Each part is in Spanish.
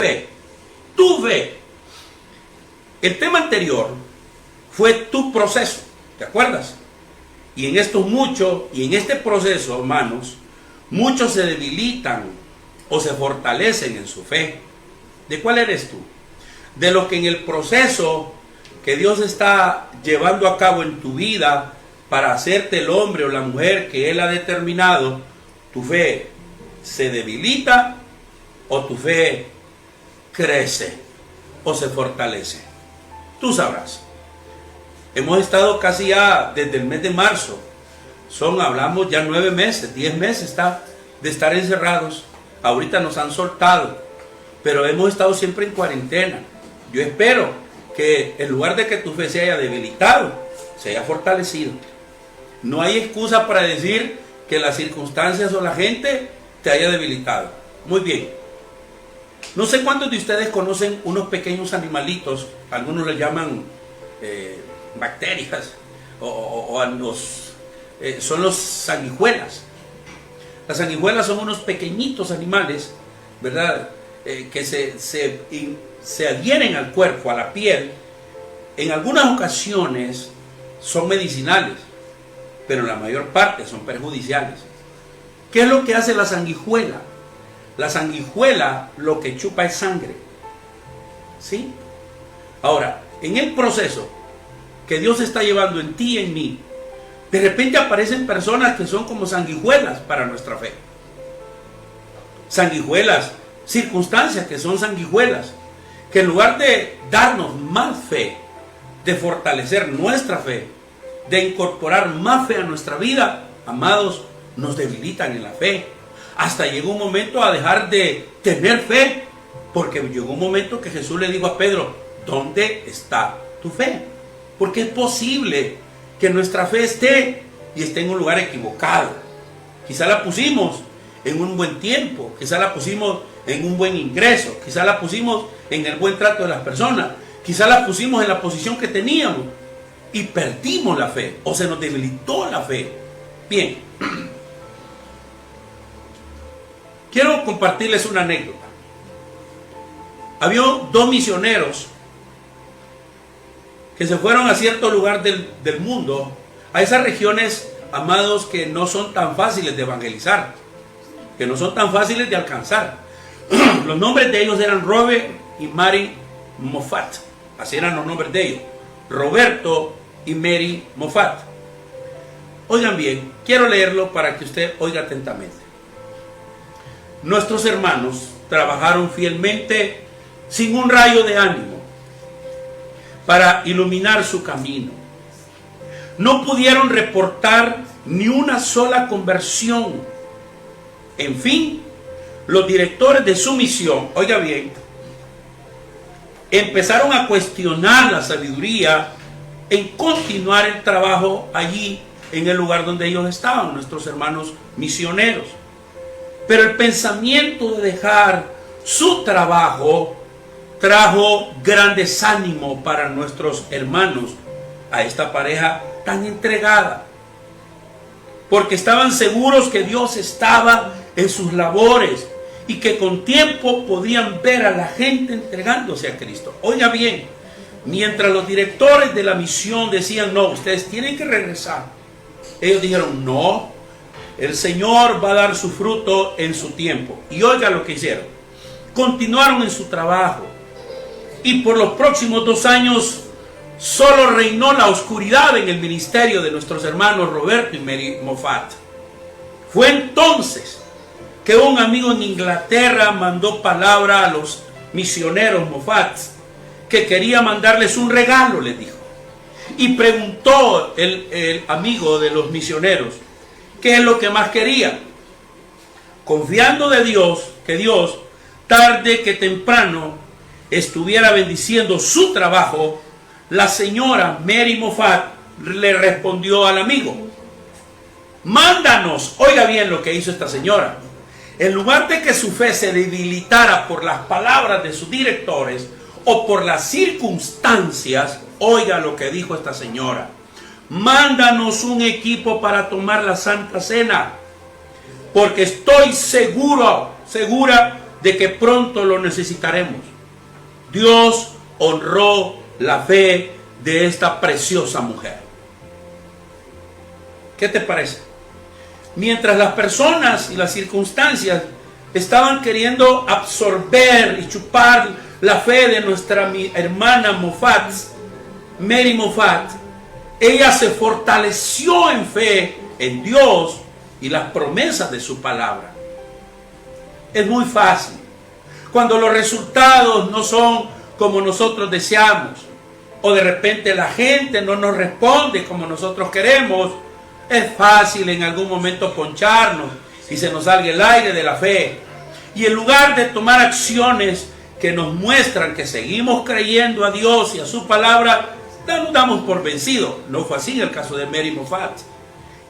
fe, tu fe. El tema anterior fue tu proceso, ¿te acuerdas? Y en este proceso, hermanos, muchos se debilitan o se fortalecen en su fe. ¿De cuál eres tú? De los que en el proceso que Dios está llevando a cabo en tu vida para hacerte el hombre o la mujer que Él ha determinado, tu fe se debilita o tu fe crece o se fortalece. Tú sabrás. Hemos estado casi ya desde el mes de marzo. Hablamos ya 9 meses, 10 meses de estar encerrados. Ahorita nos han soltado, pero hemos estado siempre en cuarentena. Yo espero que en lugar de que tu fe se haya debilitado, se haya fortalecido. No hay excusa para decir que las circunstancias o la gente te haya debilitado. Muy bien. No sé cuántos de ustedes conocen unos pequeños animalitos, algunos les llaman bacterias, son los sanguijuelas. Las sanguijuelas son unos pequeñitos animales, ¿verdad? Que se adhieren al cuerpo, a la piel. En algunas ocasiones son medicinales, pero en la mayor parte son perjudiciales. ¿Qué es lo que hace la sanguijuela? La sanguijuela lo que chupa es sangre. ¿Sí? Ahora, en el proceso que Dios está llevando en ti y en mí, de repente aparecen personas que son como sanguijuelas para nuestra fe. Sanguijuelas, circunstancias que son sanguijuelas, que en lugar de darnos más fe, de fortalecer nuestra fe, de incorporar más fe a nuestra vida, amados, nos debilitan en la fe. Hasta llegó un momento a dejar de tener fe, porque llegó un momento que Jesús le dijo a Pedro, ¿dónde está tu fe? Porque es posible que nuestra fe esté en un lugar equivocado. Quizá la pusimos en un buen tiempo, quizá la pusimos en un buen ingreso, quizá la pusimos en el buen trato de las personas, quizá la pusimos en la posición que teníamos y perdimos la fe o se nos debilitó la fe. Bien, quiero compartirles una anécdota. Había 2 misioneros que se fueron a cierto lugar del mundo, a esas regiones, amados, que no son tan fáciles de evangelizar, que no son tan fáciles de alcanzar. Los nombres de ellos eran Robert y Mary Moffat. Así eran los nombres de ellos, Roberto y Mary Moffat. Oigan bien, quiero leerlo para que usted oiga atentamente. Nuestros hermanos trabajaron fielmente sin un rayo de ánimo para iluminar su camino. No pudieron reportar ni una sola conversión. En fin, los directores de su misión, oiga bien, empezaron a cuestionar la sabiduría en continuar el trabajo allí en el lugar donde ellos estaban, nuestros hermanos misioneros. Pero el pensamiento de dejar su trabajo trajo gran desánimo para nuestros hermanos, a esta pareja tan entregada, porque estaban seguros que Dios estaba en sus labores y que con tiempo podían ver a la gente entregándose a Cristo. Oiga bien, mientras los directores de la misión decían, no, ustedes tienen que regresar, ellos dijeron, no, el Señor va a dar su fruto en su tiempo. Y oiga lo que hicieron, continuaron en su trabajo, y por los próximos 2 años solo reinó la oscuridad en el ministerio de nuestros hermanos Roberto y Mary Moffat. Fue entonces que un amigo en Inglaterra mandó palabra a los misioneros Moffat, que quería mandarles un regalo, les dijo. Y preguntó el amigo de los misioneros, ¿qué es lo que más quería? Confiando de Dios, que Dios, tarde que temprano, estuviera bendiciendo su trabajo, la señora Mary Moffat le respondió al amigo, mándanos. Oiga bien lo que hizo esta señora. En lugar de que su fe se debilitara por las palabras de sus directores o por las circunstancias, oiga lo que dijo esta señora, mándanos un equipo para tomar la Santa Cena, porque estoy segura de que pronto lo necesitaremos. Dios honró la fe de esta preciosa mujer. ¿Qué te parece? Mientras las personas y las circunstancias estaban queriendo absorber y chupar la fe de nuestra hermana Moffat, Mary Moffat, ella se fortaleció en fe en Dios y las promesas de su palabra. Es muy fácil. Cuando los resultados no son como nosotros deseamos, o de repente la gente no nos responde como nosotros queremos, es fácil en algún momento poncharnos y se nos salga el aire de la fe. Y en lugar de tomar acciones que nos muestran que seguimos creyendo a Dios y a su palabra, nos damos por vencidos. No fue así en el caso de Mary Moffat.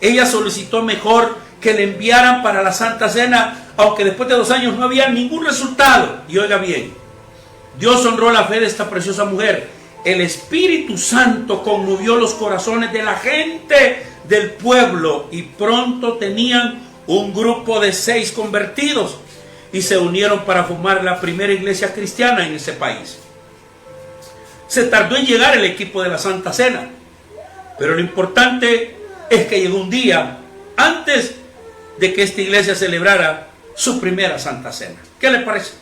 Ella solicitó mejor que le enviaran para la Santa Cena, aunque después de 2 años no había ningún resultado. Y oiga bien, Dios honró la fe de esta preciosa mujer. El Espíritu Santo conmovió los corazones de la gente del pueblo y pronto tenían un grupo de 6 convertidos y se unieron para formar la primera iglesia cristiana en ese país. Se tardó en llegar el equipo de la Santa Cena, pero lo importante es que llegó un día antes de que esta iglesia celebrara su primera Santa Cena. ¿Qué le parece?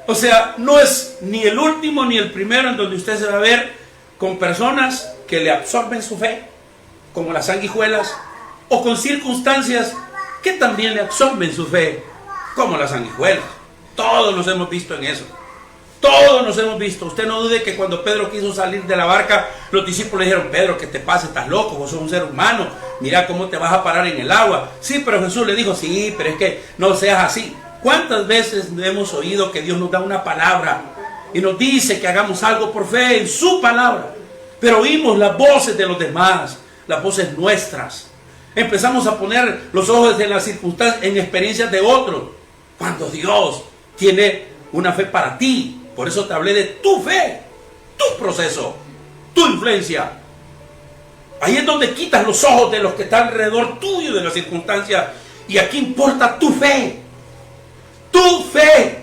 O sea, no es ni el último ni el primero en donde usted se va a ver con personas que le absorben su fe, como las sanguijuelas, o con circunstancias que también le absorben su fe, como las sanguijuelas. Todos nos hemos visto en eso. Todos nos hemos visto. Usted no dude que cuando Pedro quiso salir de la barca, los discípulos le dijeron: Pedro, ¿qué te pasa? Estás loco, vos sos un ser humano, mira cómo te vas a parar en el agua. Sí, pero Jesús le dijo: sí, pero es que no seas así. ¿Cuántas veces hemos oído que Dios nos da una palabra y nos dice que hagamos algo por fe en su palabra, pero oímos las voces de los demás, las voces nuestras? Empezamos a poner los ojos en las circunstancias, en experiencias de otros, cuando Dios tiene una fe para ti. Por eso te hablé de tu fe, tu proceso, tu influencia. Ahí es donde quitas los ojos de los que están alrededor tuyo, de las circunstancias, y aquí importa tu fe. Tu fe.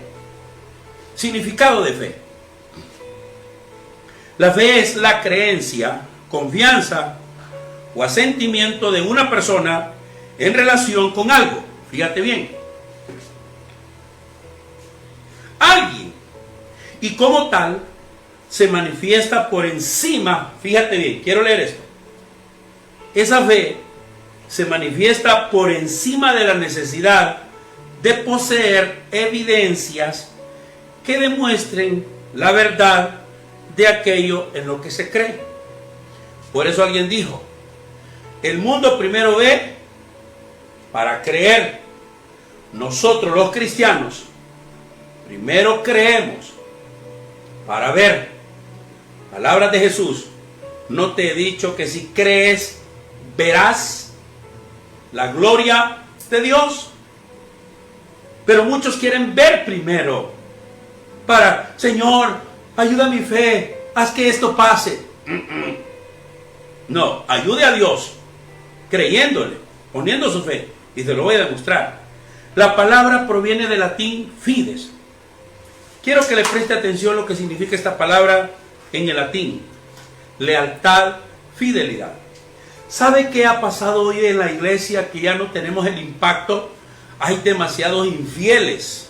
Significado de fe. La fe es la creencia, confianza o asentimiento de una persona en relación con algo. Fíjate bien. Alguien. Y como tal, se manifiesta por encima. Fíjate bien, quiero leer esto. Esa fe se manifiesta por encima de la necesidad de poseer evidencias que demuestren la verdad de aquello en lo que se cree. Por eso alguien dijo: el mundo primero ve para creer. Nosotros los cristianos primero creemos para ver. Palabras de Jesús: no te he dicho que si crees verás la gloria de Dios. Pero muchos quieren ver primero para: Señor, ayuda a mi fe, haz que esto pase. No, ayude a Dios creyéndole, poniendo su fe, y te lo voy a demostrar. La palabra proviene del latín fides. Quiero que le preste atención a lo que significa esta palabra en el latín: lealtad, fidelidad. ¿Sabe qué ha pasado hoy en la iglesia? Que ya no tenemos el impacto. Hay demasiados infieles.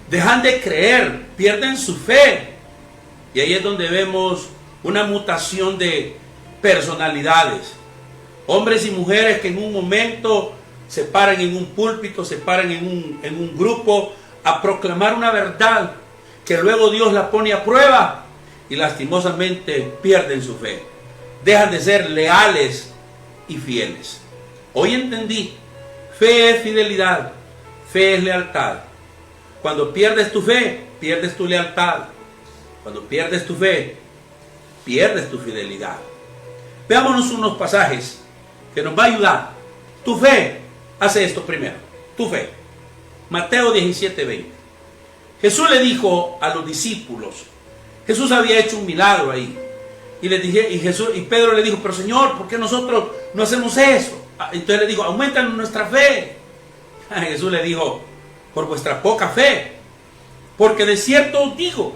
Dejan de creer, pierden su fe. Y ahí es donde vemos una mutación de personalidades. Hombres y mujeres que en un momento se paran en un púlpito, se paran en un grupo a proclamar una verdad que luego Dios la pone a prueba y lastimosamente pierden su fe. Dejan de ser leales y fieles. Hoy entendí: fe es fidelidad, fe es lealtad. Cuando pierdes tu fe, pierdes tu lealtad. Cuando pierdes tu fe, pierdes tu fidelidad. Veámonos unos pasajes que nos va a ayudar. Tu fe hace esto primero. Tu fe. Mateo 17:20. Jesús le dijo a los discípulos, Jesús había hecho un milagro ahí, y Pedro le dijo: pero Señor, ¿por qué nosotros no hacemos eso? Entonces le dijo: aumentan nuestra fe. Jesús le dijo, por vuestra poca fe, porque de cierto os digo,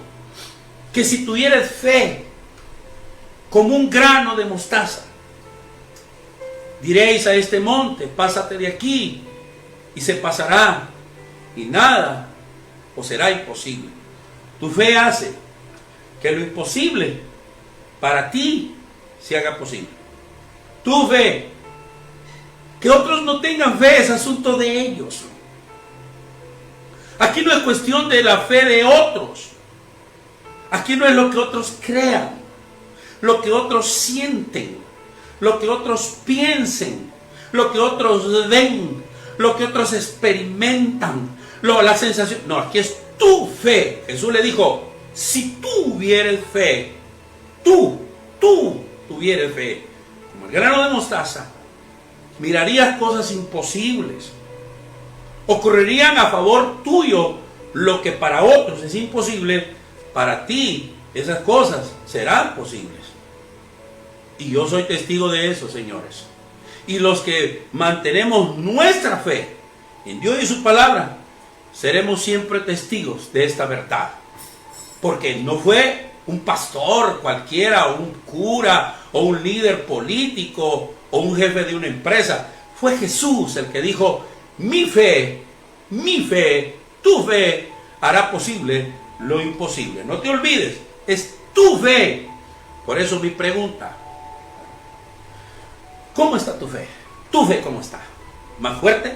que si tuvieres fe, como un grano de mostaza, diréis a este monte, pásate de aquí, y se pasará, y nada os será imposible. Tu fe hace que lo imposible para ti se haga posible. Tu fe, que otros no tengan fe, es asunto de ellos. Aquí no es cuestión de la fe de otros. Aquí no es lo que otros crean, lo que otros sienten, lo que otros piensen, lo que otros ven, lo que otros experimentan, la sensación. No, aquí es tu fe. Jesús le dijo, si tú hubieres fe, tú tuvieres fe, como el grano de mostaza, mirarías cosas imposibles. Ocurrirían a favor tuyo lo que para otros es imposible. Para ti esas cosas serán posibles. Y yo soy testigo de eso, señores. Y los que mantenemos nuestra fe en Dios y su palabra, seremos siempre testigos de esta verdad. Porque no fue un pastor cualquiera, o un cura, o un líder político, o un jefe de una empresa. Fue Jesús el que dijo, mi fe, tu fe hará posible lo imposible. No te olvides, es tu fe. Por eso mi pregunta, ¿cómo está tu fe? ¿Tu fe cómo está? ¿Más fuerte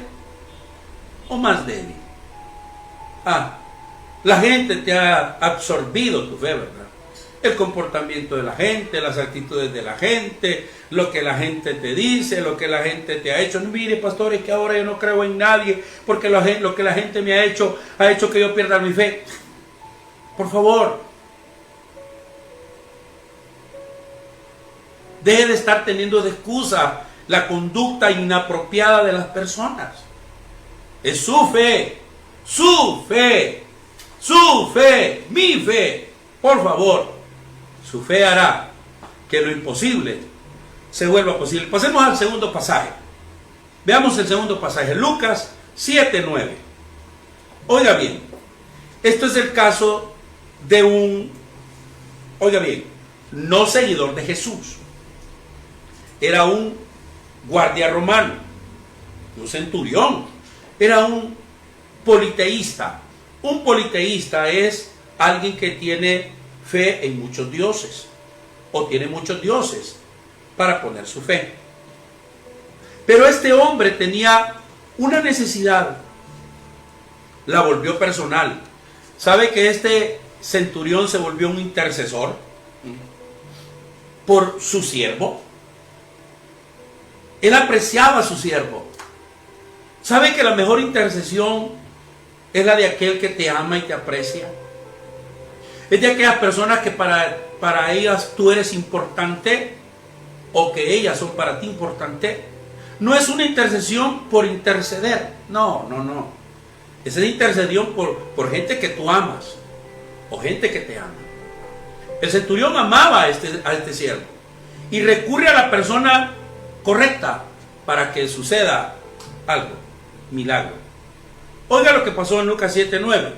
o más débil? La gente te ha absorbido tu fe, ¿verdad? El comportamiento de la gente, las actitudes de la gente, lo que la gente te dice, lo que la gente te ha hecho. No, mire, pastor, es que ahora yo no creo en nadie porque lo que la gente me ha hecho que yo pierda mi fe. Por favor, deje de estar teniendo de excusa la conducta inapropiada de las personas. Es su fe, mi fe. Por favor, su fe hará que lo imposible se vuelva posible. Pasemos al segundo pasaje. Veamos el segundo pasaje, Lucas 7:9. Oiga bien, esto es el caso de un, no seguidor de Jesús. Era un guardia romano, un centurión, era un politeísta. Un politeísta es alguien que tiene fe en muchos dioses, o tiene muchos dioses para poner su fe. Pero este hombre tenía una necesidad, la volvió personal. ¿Sabe que este centurión se volvió un intercesor por su siervo? Él apreciaba a su siervo. ¿Sabe que la mejor intercesión es la de aquel que te ama y te aprecia? Es de aquellas personas que para ellas tú eres importante, o que ellas son para ti importante. No es una intercesión por interceder. No. Esa es intercesión por gente que tú amas, o gente que te ama. El centurión amaba a este siervo y recurre a la persona correcta para que suceda algo, milagro. Oiga lo que pasó en Lucas 7:9.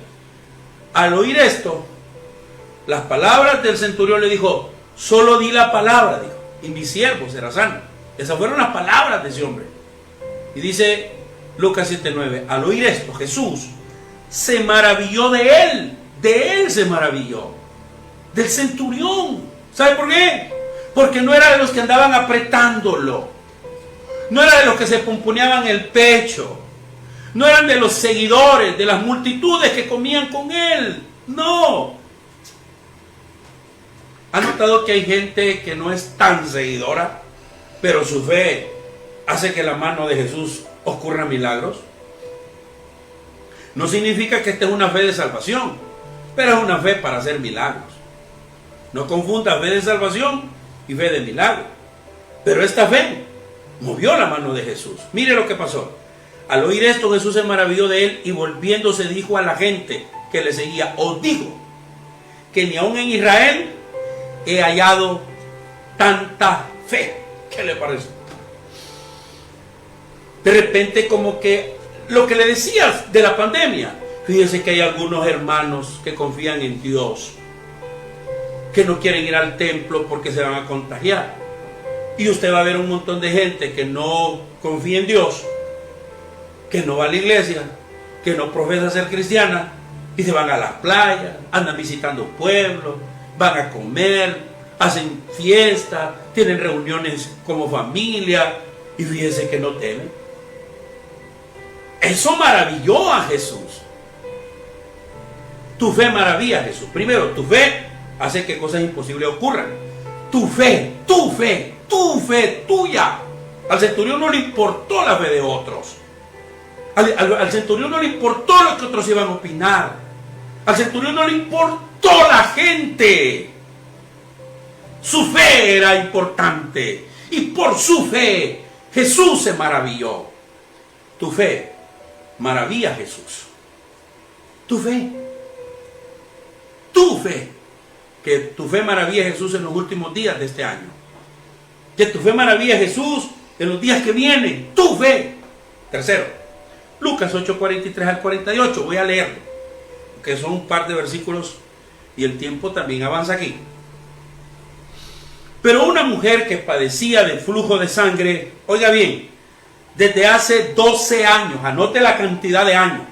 Al oír esto, las palabras del centurión le dijo, solo di la palabra, dijo, y mi siervo será sano. Esas fueron las palabras de ese hombre. Y dice Lucas 7:9, al oír esto, Jesús se maravilló de él se maravilló, del centurión. ¿Sabe por qué? Porque no era de los que andaban apretándolo, no era de los que se pomponeaban el pecho, no eran de los seguidores, de las multitudes que comían con él. No. ¿Han notado que hay gente que no es tan seguidora, pero su fe hace que la mano de Jesús ocurra milagros? No significa que esta es una fe de salvación, pero es una fe para hacer milagros. No confunda fe de salvación y fe de milagro. Pero esta fe movió la mano de Jesús. Mire lo que pasó. Al oír esto, Jesús se maravilló de él y volviéndose dijo a la gente que le seguía, os digo que ni aún en Israel he hallado tanta fe. ¿Qué le parece? De repente como que lo que le decías de la pandemia, fíjese que hay algunos hermanos que confían en Dios, que no quieren ir al templo porque se van a contagiar. Y usted va a ver un montón de gente que no confía en Dios, que no va a la iglesia, que no profesa ser cristiana, y se van a las playas, andan visitando pueblos, van a comer, hacen fiestas, tienen reuniones como familia, y fíjense que no temen. Eso maravilló a Jesús. Tu fe maravilla a Jesús. Primero, tu fe hace que cosas imposibles ocurran. Tu fe tuya. Al centurión no le importó la fe de otros. Al centurión no le importó lo que otros iban a opinar. Al centurión no le importó la gente. Su fe era importante. Y por su fe Jesús se maravilló. Tu fe maravilla a Jesús. Tu fe. Que tu fe maravilla a Jesús en los últimos días de este año. Que tu fe maravilla a Jesús en los días que vienen. Tu fe. Tercero, Lucas 8:43 al 48. Voy a leerlo, que son un par de versículos y el tiempo también avanza aquí. Pero una mujer que padecía de flujo de sangre, oiga bien, desde hace 12 años, anote la cantidad de años.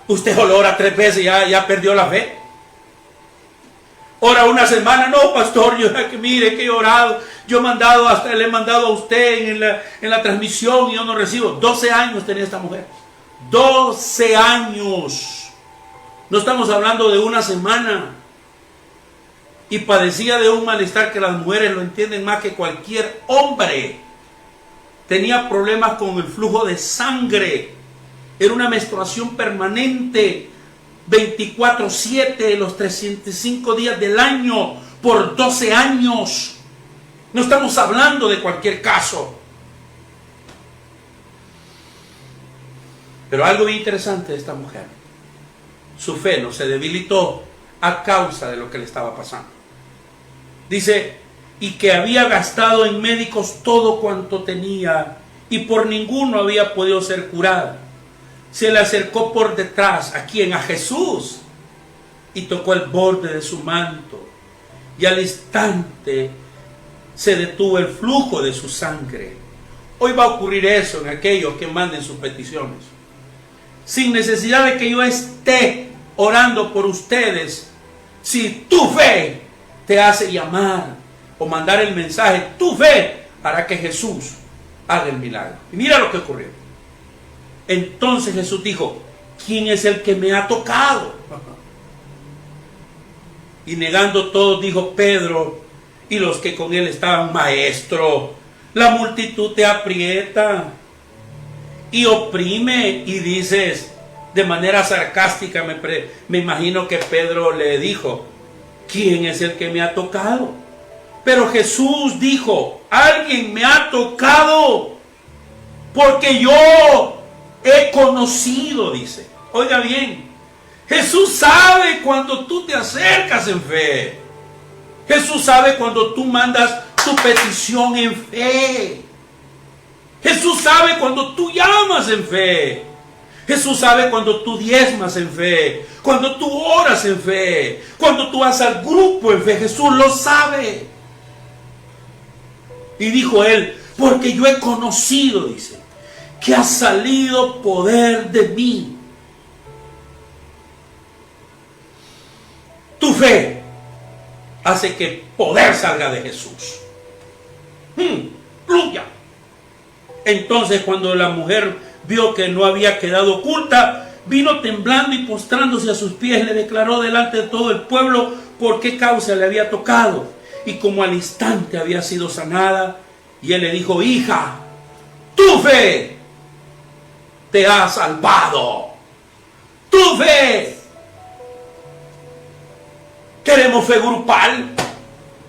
Usted solo ora 3 veces y ya perdió la fe. Ora una semana, no pastor, yo que mire que he orado, yo le he mandado a usted en la transmisión y yo no recibo. 12 años tenía esta mujer. 12 años. No estamos hablando de una semana. Y padecía de un malestar que las mujeres lo entienden más que cualquier hombre. Tenía problemas con el flujo de sangre. Era una menstruación permanente, 24/7, los 305 días del año, por 12 años. No estamos hablando de cualquier caso. Pero algo bien interesante de esta mujer. Su fe no se debilitó a causa de lo que le estaba pasando. Dice, y que había gastado en médicos todo cuanto tenía, y por ninguno había podido ser curada. Se le acercó por detrás, ¿a quién? A Jesús, y tocó el borde de su manto, y al instante se detuvo el flujo de su sangre. Hoy va a ocurrir eso en aquellos que manden sus peticiones, sin necesidad de que yo esté orando por ustedes. Si tu fe te hace llamar o mandar el mensaje, tu fe hará que Jesús haga el milagro. Y mira lo que ocurrió. Entonces Jesús dijo, ¿quién es el que me ha tocado? Y negando todo, dijo Pedro y los que con él estaban, maestro, la multitud te aprieta y oprime. Y dices, de manera sarcástica, me imagino que Pedro le dijo, ¿quién es el que me ha tocado? Pero Jesús dijo, alguien me ha tocado, porque yo he conocido, dice. Oiga bien, Jesús sabe cuando tú te acercas en fe. Jesús sabe cuando tú mandas tu petición en fe. Jesús sabe cuando tú llamas en fe. Jesús sabe cuando tú diezmas en fe, cuando tú oras en fe, cuando tú vas al grupo en fe. Jesús lo sabe. Y dijo él, porque yo he conocido, dice, que ha salido poder de mí. Tu fe hace que poder salga de Jesús. ¡Aleluya! Entonces cuando la mujer vio que no había quedado oculta, vino temblando y postrándose a sus pies, le declaró delante de todo el pueblo por qué causa le había tocado, y como al instante había sido sanada. Y él le dijo, hija, tu fe te ha salvado. Tu fe. Queremos fe grupal.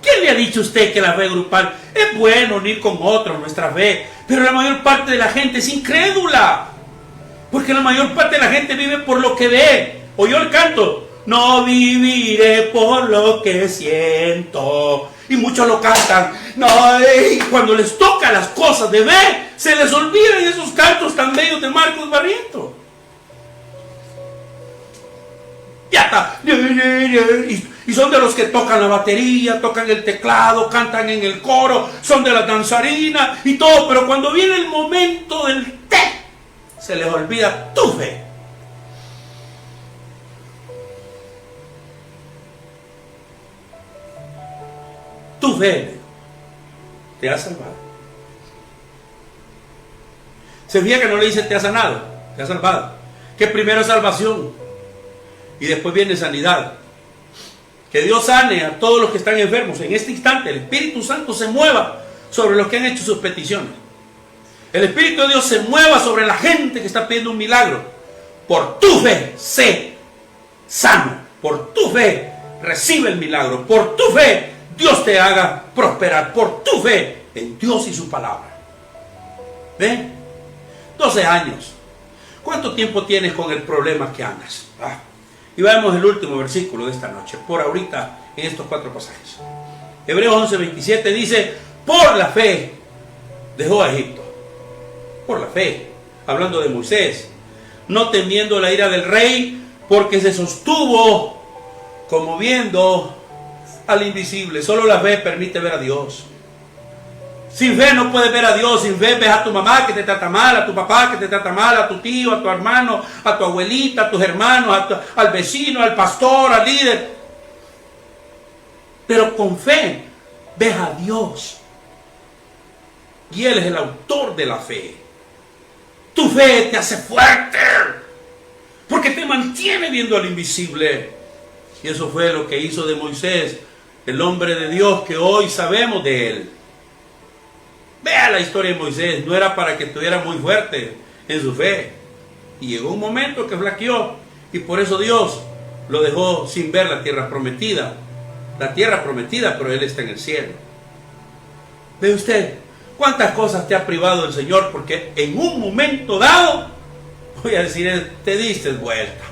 ¿Quién le ha dicho a usted que la fe grupal es bueno unir con otros nuestra fe? Pero la mayor parte de la gente es incrédula, porque la mayor parte de la gente vive por lo que ve. Oyó el canto, no viviré por lo que siento. Y muchos lo cantan. No, y cuando les toca las cosas de ver, se les olvidan esos cantos tan bellos de Marcos Barrientos. trompeta. Y son de los que tocan la batería, tocan el teclado, cantan en el coro, son de las danzarinas y todo. Pero cuando viene el momento del té, se les olvida tu fe. Tu fe te ha salvado. Se fija que no le dice te ha sanado, te ha salvado. Que primero es salvación y después viene sanidad. Que Dios sane a todos los que están enfermos. En este instante el Espíritu Santo se mueva sobre los que han hecho sus peticiones. El Espíritu de Dios se mueva sobre la gente que está pidiendo un milagro. Por tu fe, sé sano. Por tu fe, recibe el milagro. Por tu fe, Dios te haga prosperar. Por tu fe en Dios y su palabra. ¿Ven? 12 años. ¿Cuánto tiempo tienes con el problema que andas? Y veamos el último versículo de esta noche. Por ahorita, en estos 4 pasajes. Hebreos 11:27 dice: por la fe dejó a Egipto. Por la fe. Hablando de Moisés. No temiendo la ira del rey, porque se sostuvo como viendo al invisible. Solo la fe permite ver a Dios. Sin fe no puedes ver a Dios. Sin fe ves a tu mamá que te trata mal, a tu papá que te trata mal, a tu tío, a tu hermano, a tu abuelita, a tus hermanos, al vecino, al pastor, al líder. Pero con fe ves a Dios. Y Él es el autor de la fe. Tu fe te hace fuerte, porque te mantiene viendo al invisible. Y eso fue lo que hizo de Moisés, el hombre de Dios que hoy sabemos de él. Vea la historia de Moisés. No era para que estuviera muy fuerte en su fe. Y llegó un momento que flaqueó. Y por eso Dios lo dejó sin ver la tierra prometida. La tierra prometida, pero Él está en el cielo. ¿Ve usted cuántas cosas te ha privado el Señor? Porque en un momento dado, voy a decir, te diste vuelta.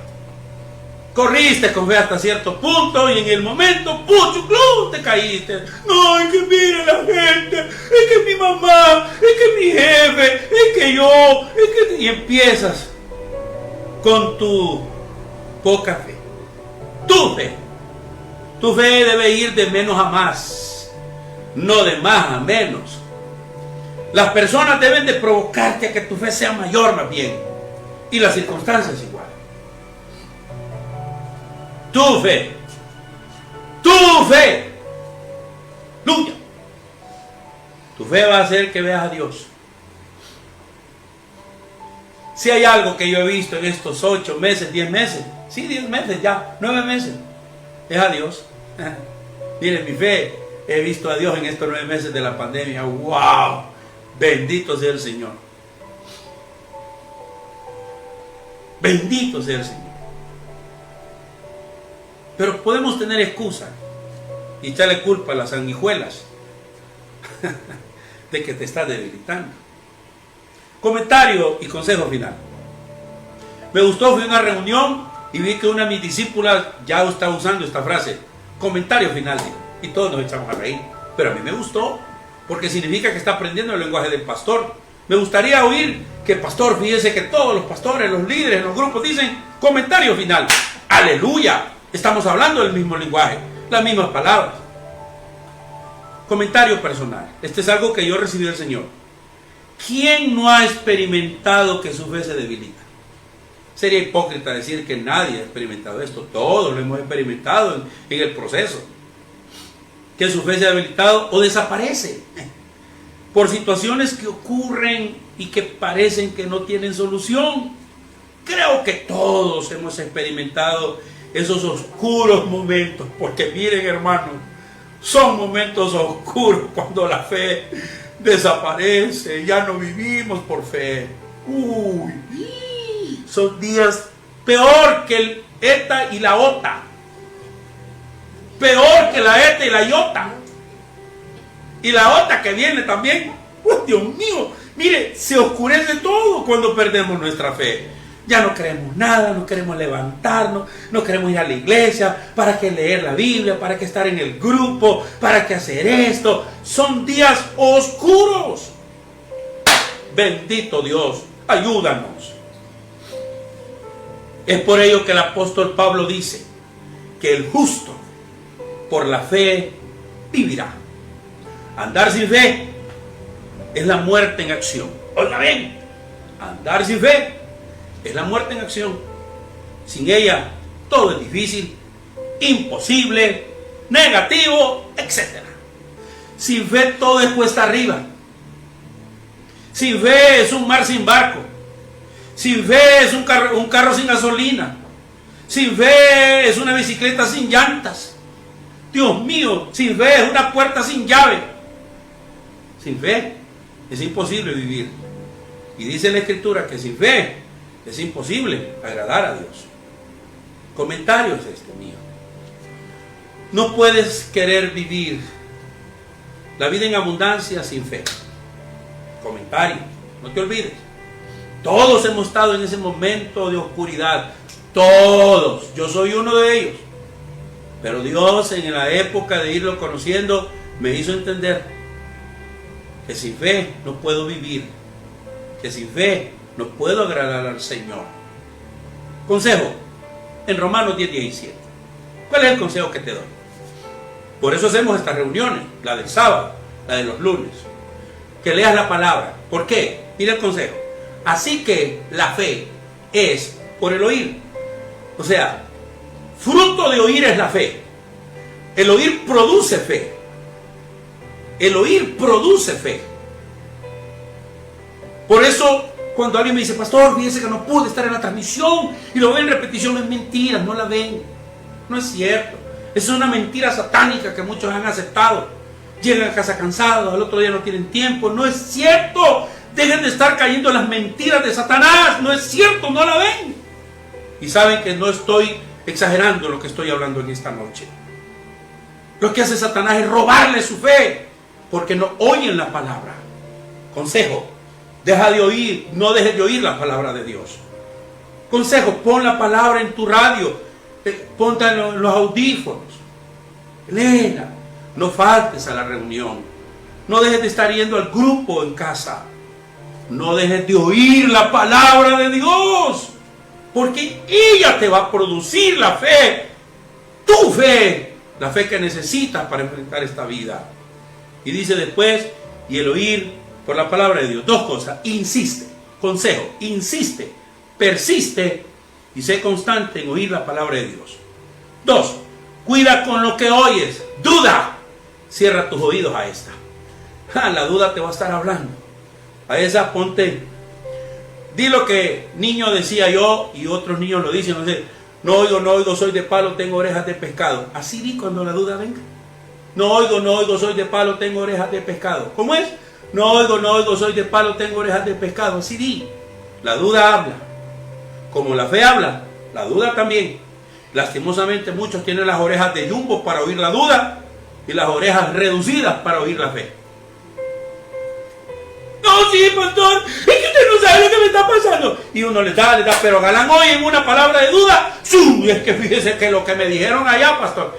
Corriste con fe hasta cierto punto y en el momento, ¡pucho! Te caíste. No, es que mire la gente, es que mi mamá, es que mi jefe, es que yo, es que... Y empiezas con tu poca fe. Tu fe. Tu fe debe ir de menos a más, no de más a menos. Las personas deben de provocarte a que tu fe sea mayor más bien. Y las circunstancias igual. Tu fe. Tu fe. Aleluya. Tu fe va a hacer que veas a Dios. Si hay algo que yo he visto en estos 8 meses, 10 meses, sí, 10 meses ya, 9 meses, es a Dios. Miren, mi fe, he visto a Dios en estos 9 meses de la pandemia. ¡Wow! Bendito sea el Señor. Bendito sea el Señor. Pero podemos tener excusa y echarle culpa a las sanguijuelas de que te estás debilitando. Comentario y consejo final. Me gustó, fui a una reunión y vi que una de mis discípulas ya está usando esta frase. Comentario final, digo, y todos nos echamos a reír. Pero a mí me gustó, porque significa que está aprendiendo el lenguaje del pastor. Me gustaría oír que el pastor, fíjese que todos los pastores, los líderes, los grupos dicen comentario final. ¡Aleluya! Estamos hablando del mismo lenguaje, las mismas palabras. Comentario personal. Este es algo que yo recibí del Señor. ¿Quién no ha experimentado que su fe se debilita? Sería hipócrita decir que nadie ha experimentado esto. Todos lo hemos experimentado en el proceso. Que su fe se ha debilitado o desaparece por situaciones que ocurren y que parecen que no tienen solución. Creo que todos hemos experimentado esos oscuros momentos, porque miren, hermanos, son momentos oscuros cuando la fe desaparece, ya no vivimos por fe. Son días peor que el ETA y la OTA, peor que la ETA y la IOTA, y la OTA que viene también. Dios mío, mire, se oscurece todo cuando perdemos nuestra fe. Ya no queremos nada, no queremos levantarnos, no queremos ir a la iglesia, para qué leer la Biblia, para qué estar en el grupo, para qué hacer esto. Son días oscuros. Bendito Dios, ayúdanos. Es por ello que el apóstol Pablo dice, que el justo por la fe vivirá. Andar sin fe es la muerte en acción. Oiga bien, andar sin fe es la muerte en acción. Sin ella todo es difícil, imposible, negativo, etc. Sin fe todo es cuesta arriba. Sin fe es un mar sin barco. Sin fe es un carro sin gasolina. Sin fe es una bicicleta sin llantas. Dios mío, sin fe es una puerta sin llave. Sin fe es imposible vivir. Y dice la Escritura que sin fe es imposible agradar a Dios. Comentarios mío. No puedes querer vivir la vida en abundancia sin fe. Comentario, no te olvides. Todos hemos estado en ese momento de oscuridad. Todos. Yo soy uno de ellos. Pero Dios, en la época de irlo conociendo, me hizo entender que sin fe no puedo vivir. Que sin fe no puedo agradar al Señor. Consejo en Romanos 10:17. ¿Cuál es el consejo que te doy? Por eso hacemos estas reuniones, la del sábado, la de los lunes. Que leas la palabra. ¿Por qué? Mira el consejo. Así que la fe es por el oír. O sea, fruto de oír es la fe. El oír produce fe. El oír produce fe. Por eso, cuando alguien me dice, pastor, fíjese que no pude estar en la transmisión y lo ven en repetición, es mentira, no la ven. No es cierto. Es una mentira satánica que muchos han aceptado. Llegan a casa cansados, al otro día no tienen tiempo. No es cierto. Dejen de estar cayendo en las mentiras de Satanás. No es cierto, no la ven. Y saben que no estoy exagerando lo que estoy hablando en esta noche. Lo que hace Satanás es robarle su fe, porque no oyen la palabra. Consejo, deja de oír, no dejes de oír la palabra de Dios. Consejo, pon la palabra en tu radio, ponte en los audífonos, léela, no faltes a la reunión, no dejes de estar yendo al grupo en casa, no dejes de oír la palabra de Dios, porque ella te va a producir la fe, tu fe, la fe que necesitas para enfrentar esta vida. Y dice después, y el oír por la palabra de Dios. Dos cosas, insiste, consejo, insiste, persiste y sé constante en oír la palabra de Dios. Dos, cuida con lo que oyes, duda, cierra tus oídos a esta. La duda te va a estar hablando. A esa ponte, di lo que niño decía yo y otros niños lo dicen, no oigo, soy de palo, tengo orejas de pescado. Así di cuando la duda venga. No oigo, soy de palo, tengo orejas de pescado. ¿Cómo es? No oigo, soy de palo, tengo orejas de pescado. Así di. La duda habla. Como la fe habla, la duda también. Lastimosamente muchos tienen las orejas de jumbo para oír la duda y las orejas reducidas para oír la fe. No, sí, pastor, es que usted no sabe lo que me está pasando. Y uno le da, pero galán hoy en una palabra de duda. ¡Zum! Y es que fíjese que lo que me dijeron allá, pastor.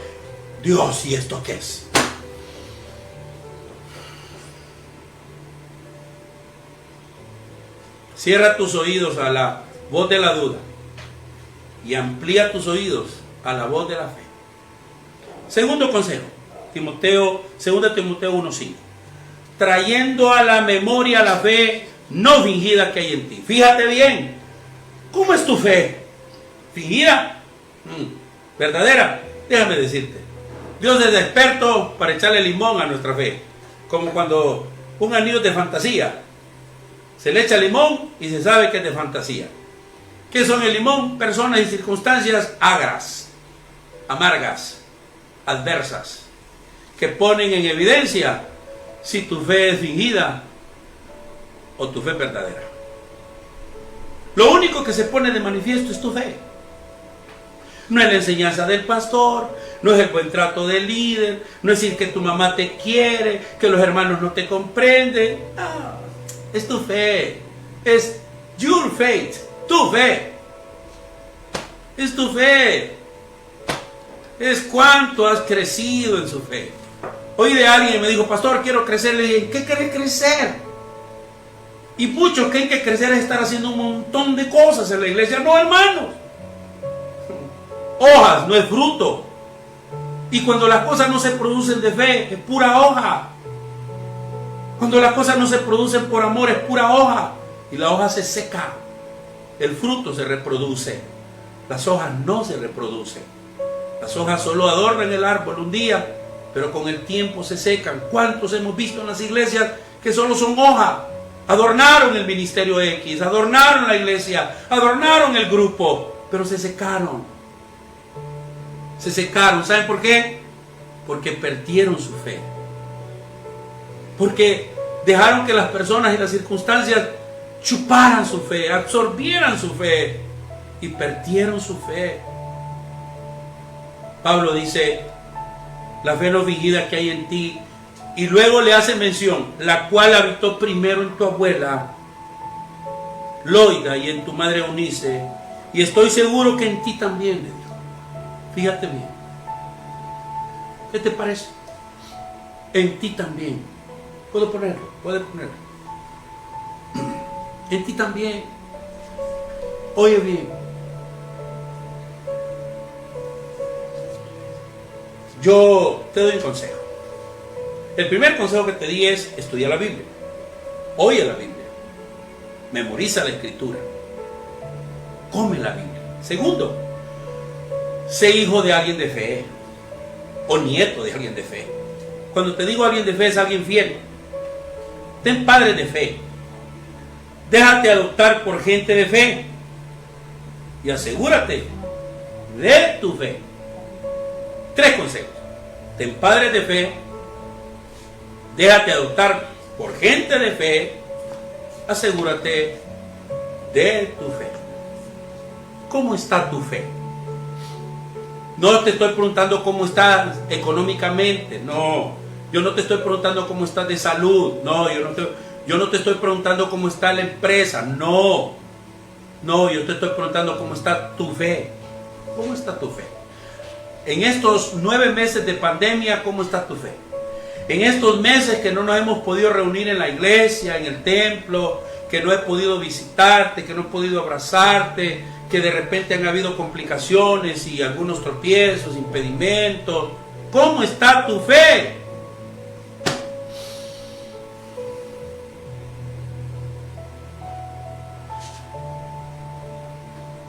Dios, ¿y esto qué es? Cierra tus oídos a la voz de la duda y amplía tus oídos a la voz de la fe. Segundo consejo, 2 Timoteo 1:5. Trayendo a la memoria la fe no fingida que hay en ti. Fíjate bien, ¿cómo es tu fe? ¿Fingida? ¿Verdadera? Déjame decirte, Dios es experto para echarle limón a nuestra fe. Como cuando un anillo de fantasía, se le echa limón y se sabe que es de fantasía. ¿Qué son el limón? Personas y circunstancias agras, amargas, adversas, que ponen en evidencia si tu fe es fingida o tu fe es verdadera. Lo único que se pone de manifiesto es tu fe. No es la enseñanza del pastor, no es el buen trato del líder, no es decir que tu mamá te quiere, que los hermanos no te comprenden. Es tu fe, es your faith, tu fe. Es tu fe. Es cuánto has crecido en su fe. Oí de alguien me dijo, pastor, quiero crecer. Le dije, ¿en qué querés crecer? Y muchos creen que crecer es estar haciendo un montón de cosas en la iglesia. No, hermanos. Hojas, no es fruto. Y cuando las cosas no se producen de fe, es pura hoja. Cuando las cosas no se producen por amor, es pura hoja. Y la hoja se seca. El fruto se reproduce. Las hojas no se reproducen. Las hojas solo adornan el árbol un día, pero con el tiempo se secan. ¿Cuántos hemos visto en las iglesias que solo son hojas? Adornaron el ministerio X, adornaron la iglesia, adornaron el grupo, pero se secaron. Se secaron. ¿Saben por qué? Porque perdieron su fe. Porque dejaron que las personas y las circunstancias chuparan su fe, absorbieran su fe y perdieron su fe. Pablo dice, la fe no fingida que hay en ti, y luego le hace mención, la cual habitó primero en tu abuela Loida y en tu madre Eunice, y estoy seguro que en ti también, le dijo. Fíjate bien. ¿Qué te parece? En ti también. ¿Puedo ponerlo? Puede ponerlo. En ti también. Oye bien. Yo te doy un consejo. El primer consejo que te di es estudia la Biblia. Oye la Biblia. Memoriza la Escritura. Come la Biblia. Segundo, sé hijo de alguien de fe. O nieto de alguien de fe. Cuando te digo alguien de fe, es alguien fiel. Ten padres de fe. Déjate adoptar por gente de fe. Y asegúrate de tu fe. 3 consejos. Ten padres de fe. Déjate adoptar por gente de fe. Asegúrate de tu fe. ¿Cómo está tu fe? No te estoy preguntando cómo estás económicamente. No. Yo no te estoy preguntando cómo estás de salud. No. Yo no te estoy preguntando cómo está la empresa. No. No, yo te estoy preguntando cómo está tu fe. ¿Cómo está tu fe? En estos 9 meses de pandemia, ¿cómo está tu fe? En estos meses que no nos hemos podido reunir en la iglesia, en el templo, que no he podido visitarte, que no he podido abrazarte, que de repente han habido complicaciones y algunos tropiezos, impedimentos. ¿Cómo está tu fe?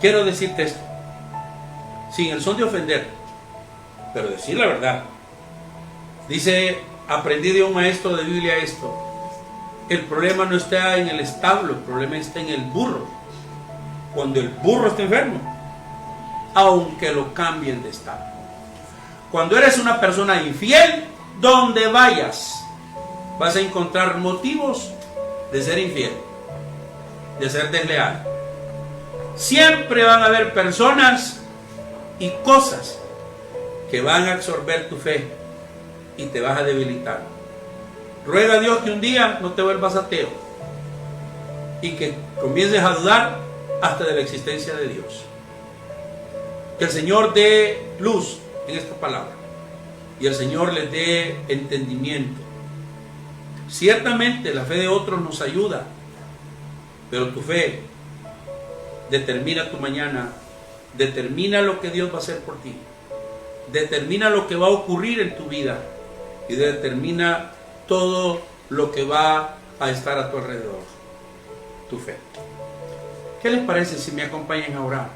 Quiero decirte esto, sin el son de ofender, pero decir la verdad. Dice, aprendí de un maestro de Biblia esto: el problema no está en el establo, el problema está en el burro. Cuando el burro está enfermo, aunque lo cambien de establo. Cuando eres una persona infiel, donde vayas, vas a encontrar motivos de ser infiel, de ser desleal. Siempre van a haber personas y cosas que van a absorber tu fe y te vas a debilitar. Ruega a Dios que un día no te vuelvas ateo y que comiences a dudar hasta de la existencia de Dios. Que el Señor dé luz en esta palabra y el Señor les dé entendimiento. Ciertamente la fe de otros nos ayuda, pero tu fe determina tu mañana, determina lo que Dios va a hacer por ti, determina lo que va a ocurrir en tu vida y determina todo lo que va a estar a tu alrededor. Tu fe. ¿Qué les parece si me acompañan a orar?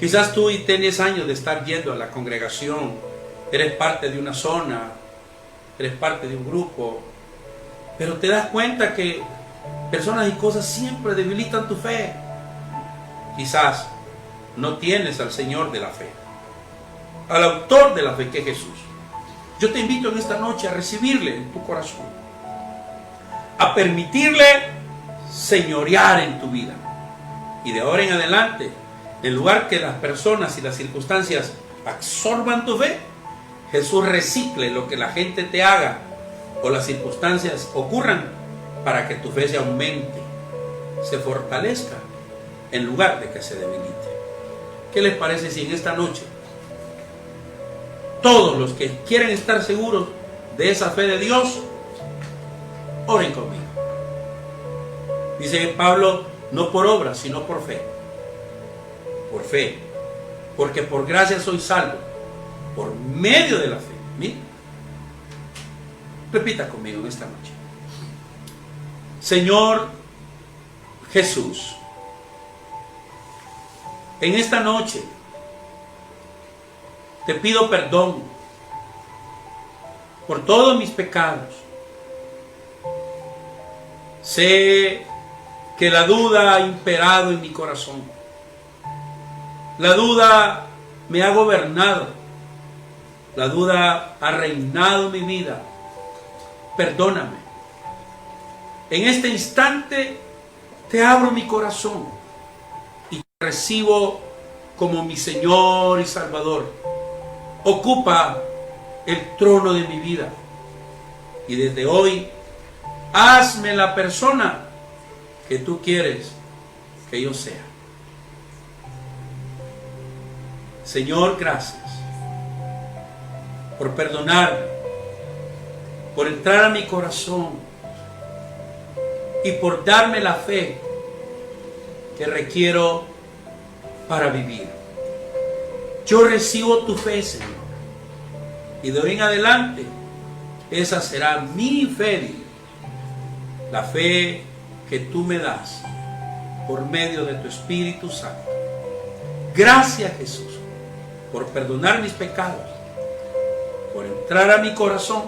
Quizás tú y tienes años de estar yendo a la congregación, eres parte de una zona, eres parte de un grupo, pero te das cuenta que personas y cosas siempre debilitan tu fe. Quizás no tienes al Señor de la fe, al autor de la fe, que es Jesús. Yo te invito en esta noche a recibirle en tu corazón, a permitirle señorear en tu vida. Y de ahora en adelante, en lugar que las personas y las circunstancias absorban tu fe, Jesús recicle lo que la gente te haga o las circunstancias ocurran para que tu fe se aumente, se fortalezca, en lugar de que se debilite. ¿Qué les parece si en esta noche todos los que quieren estar seguros de esa fe de Dios, oren conmigo? Dice Pablo, no por obras, sino por fe. Por fe. Porque por gracia soy salvo, por medio de la fe. Mira, repita conmigo en esta noche. Señor Jesús, en esta noche te pido perdón por todos mis pecados. Sé que la duda ha imperado en mi corazón. La duda me ha gobernado. La duda ha reinado mi vida. Perdóname. En este instante te abro mi corazón y te recibo como mi Señor y Salvador. Ocupa el trono de mi vida. Y desde hoy, hazme la persona que tú quieres que yo sea. Señor, gracias por perdonarme, por entrar a mi corazón y por darme la fe que requiero para vivir. Yo recibo tu fe, Señor, y de hoy en adelante esa será mi fe, la fe que tú me das por medio de tu Espíritu Santo. Gracias, Jesús, por perdonar mis pecados, por entrar a mi corazón